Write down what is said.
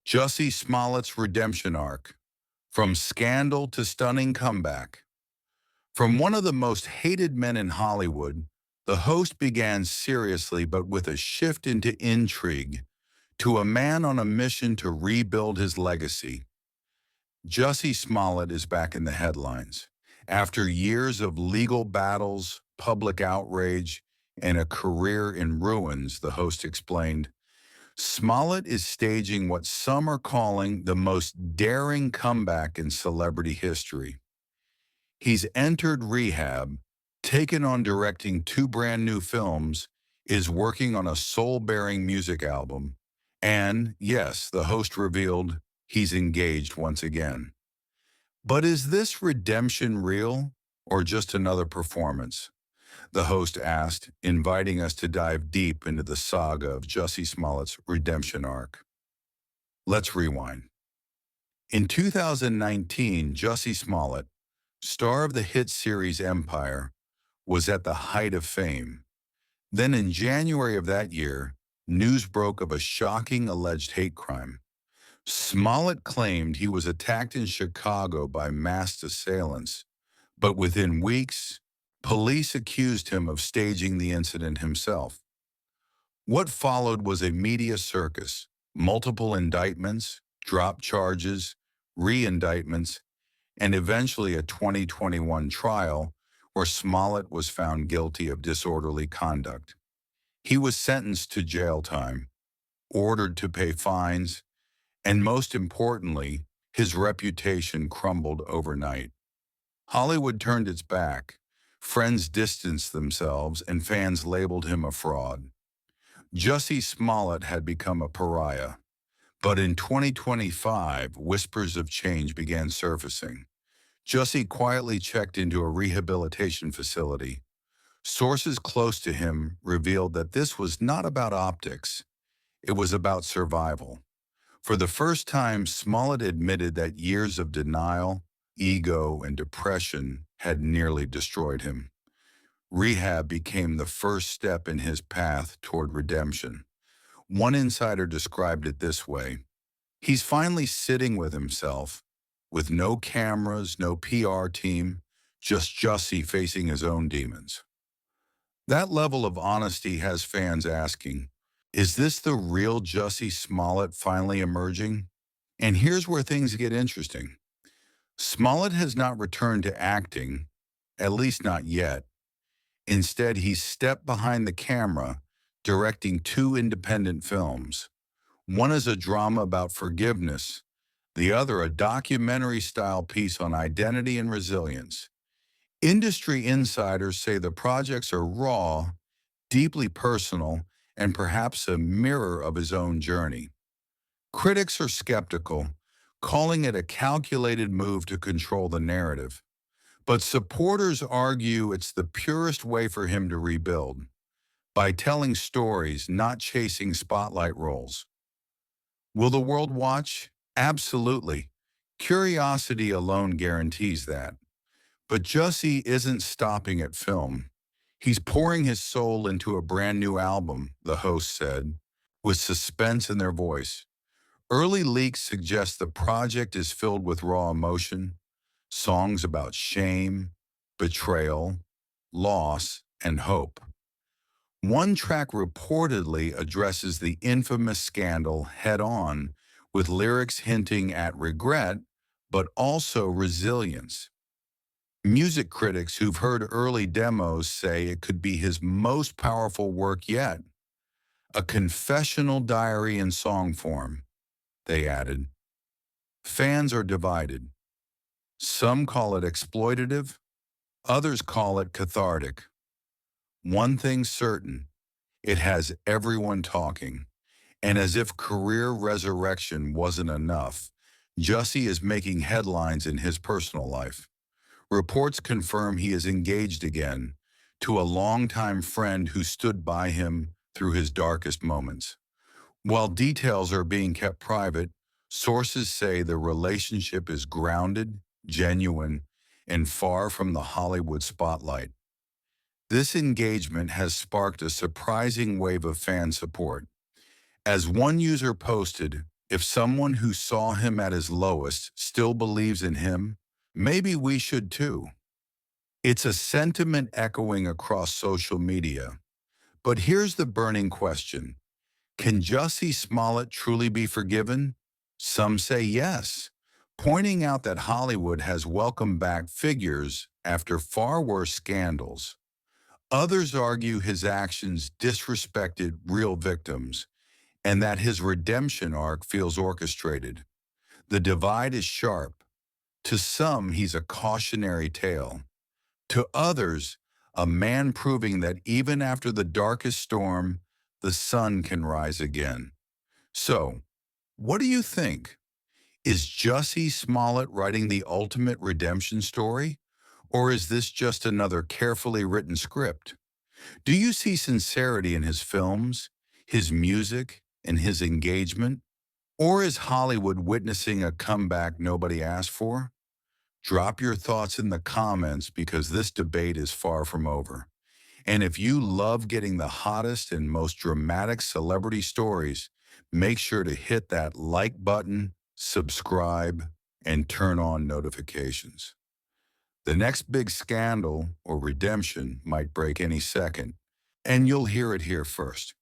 Jussie Smollett's redemption arc, from scandal to stunning comeback. From one of the most hated men in Hollywood, the host began seriously but with a shift into intrigue, to a man on a mission to rebuild his legacy. Jussie Smollett is back in the headlines. After years of legal battles, public outrage, and a career in ruins, the host explained, Smollett is staging what some are calling the most daring comeback in celebrity history. He's entered rehab, taken on directing two brand new films, is working on a soul-bearing music album, and, yes, the host revealed he's engaged once again. But is this redemption real or just another performance? The host asked, inviting us to dive deep into the saga of Jussie Smollett's redemption arc. Let's rewind. In 2019, Jussie Smollett, star of the hit series Empire, was at the height of fame. Then in January of that year, news broke of a shocking alleged hate crime. Smollett claimed he was attacked in Chicago by masked assailants, but within weeks, police accused him of staging the incident himself. What followed was a media circus, multiple indictments, dropped charges, re-indictments, and eventually a 2021 trial where Smollett was found guilty of disorderly conduct. He was sentenced to jail time, ordered to pay fines, and most importantly, his reputation crumbled overnight. Hollywood turned its back, friends distanced themselves, and fans labeled him a fraud. Jussie Smollett had become a pariah. But in 2025, whispers of change began surfacing. Jussie quietly checked into a rehabilitation facility. Sources close to him revealed that this was not about optics. It was about survival. For the first time, Smollett admitted that years of denial, ego, and depression had nearly destroyed him. Rehab became the first step in his path toward redemption. One insider described it this way: he's finally sitting with himself, with no cameras, no PR team, just Jussie facing his own demons. That level of honesty has fans asking, is this the real Jussie Smollett finally emerging? And here's where things get interesting. Smollett has not returned to acting, at least not yet. Instead, he's stepped behind the camera, directing two independent films. One is a drama about forgiveness, the other a documentary-style piece on identity and resilience. Industry insiders say the projects are raw, deeply personal, and perhaps a mirror of his own journey. Critics are skeptical, calling it a calculated move to control the narrative. But supporters argue it's the purest way for him to rebuild, by telling stories, not chasing spotlight roles. Will the world watch? Absolutely. Curiosity alone guarantees that. But Jussie isn't stopping at film. He's pouring his soul into a brand new album, the host said, with suspense in their voice. Early leaks suggest the project is filled with raw emotion, songs about shame, betrayal, loss, and hope. One track reportedly addresses the infamous scandal head-on, with lyrics hinting at regret, but also resilience. Music critics who've heard early demos say it could be his most powerful work yet. A confessional diary in song form, they added. Fans are divided. Some call it exploitative, others call it cathartic. One thing's certain, it has everyone talking. And as if career resurrection wasn't enough, Jussie is making headlines in his personal life. Reports confirm he is engaged again to a longtime friend who stood by him through his darkest moments. While details are being kept private, sources say the relationship is grounded, genuine, and far from the Hollywood spotlight. This engagement has sparked a surprising wave of fan support. As one user posted, If someone who saw him at his lowest still believes in him, maybe we should too. It's a sentiment echoing across social media. But here's the burning question. Can Jussie Smollett truly be forgiven? Some say yes, pointing out that Hollywood has welcomed back figures after far worse scandals. Others argue his actions disrespected real victims and that his redemption arc feels orchestrated. The divide is sharp. To some, he's a cautionary tale. To others, a man proving that even after the darkest storm, the sun can rise again. So, what do you think? Is Jussie Smollett writing the ultimate redemption story? Or is this just another carefully written script? Do you see sincerity in his films, his music, and his engagement? Or is Hollywood witnessing a comeback nobody asked for? Drop your thoughts in the comments because this debate is far from over. And if you love getting the hottest and most dramatic celebrity stories, make sure to hit that like button, subscribe, and turn on notifications. The next big scandal or redemption might break any second, and you'll hear it here first.